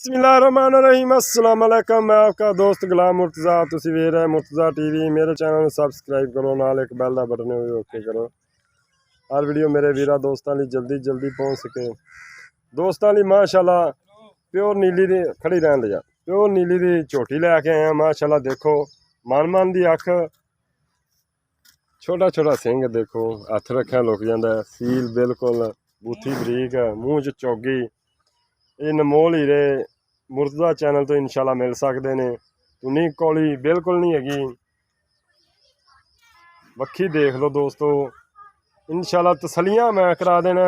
बिस्मिल्लाहिर्रहमानिर्रहीम अस्सलाम वालेकुम। मैं आपका दोस्त गुलाम मुर्तज़ा। तुसी वेख रहे मुर्तज़ा टीवी। मेरे चैनल में सबसक्राइब करो, नाल एक बैल दा बटन होवे ओके करो। हर वीडियो मेरे वीरा दोस्तों लिए जल्दी पहुँच सके। दोस्तों लिए माशाल्लाह प्योर नीली दी खड़ी रहन दे जा प्योर नीली दी झोटी लैके आए हैं। माशाल्लाह देखो मन दी अख, छोटा छोटा सिंह देखो, हथ रखा लुक जाता है। सील बिल्कुल बूथी बरीक, मूँह च चौगी। ये अनमोल हीरे मुर्तज़ा चैनल तो इंशाल्लाह मिल सकते हैं। तुनी कौली बिल्कुल नहीं हैगी। वक्खी देख लो दोस्तों, इंशाल्लाह तसलियां मैं करा देना।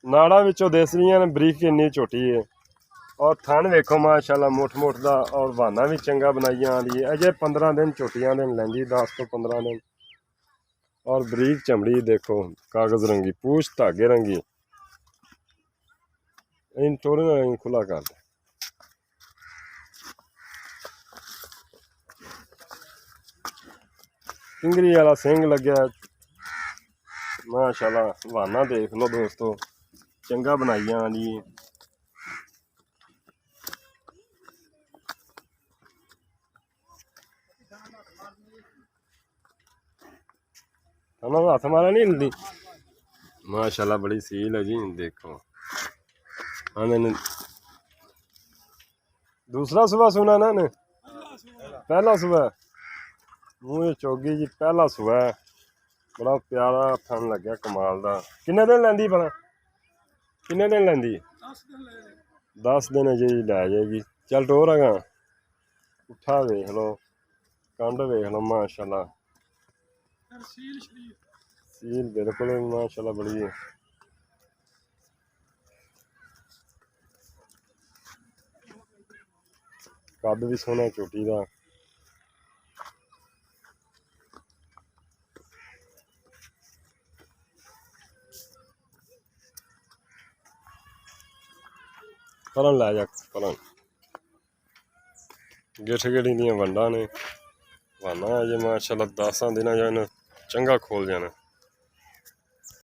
नाड़ा विचों दिस रही ने बरीक किन्नी झोटी है। और थन वेखो माशाल्लाह मुठ दा, और बहाना भी चंगा बनाई आँदी है। अजे 15 दिन झोटियां दिन लैंदी, 10 तो 15 दिन। और बरीक चमड़ी देखो, कागज़ रंगी पूछ धागे रंगी। इन थोड़े ना खुला कर दे। किंगरी वाला सिंह लग्या माशाल्लाह। हवाना देख लो दोस्तों, चंगा बनाई आँदी। हथ मारा नहीं हिलती माशाल्लाह, बड़ी सील है जी। देखो हाँ, मैंने दूसरा सुबह सुना ना ने, पहला सुबह मुँह चौगी जी, पहला सुबह। बड़ा प्यारा थन लग्या कमाल दा। किन्ने दिन लैंदी भला, किन्ने दिन लैंदी? 10 दिन जी लै जाएगी। चल टोर है उठा वेख लो, कंड वेख लो माशाल्लाह। सील बिल्कुल माशाल्लाह बड़ी है। कद भी सोहना झोटी का। परन लै जा परन, गिठ गिठी दियां वंडा ने। बहाना है जी माशाल्लाह, 10 दिन चंगा खोल जाना।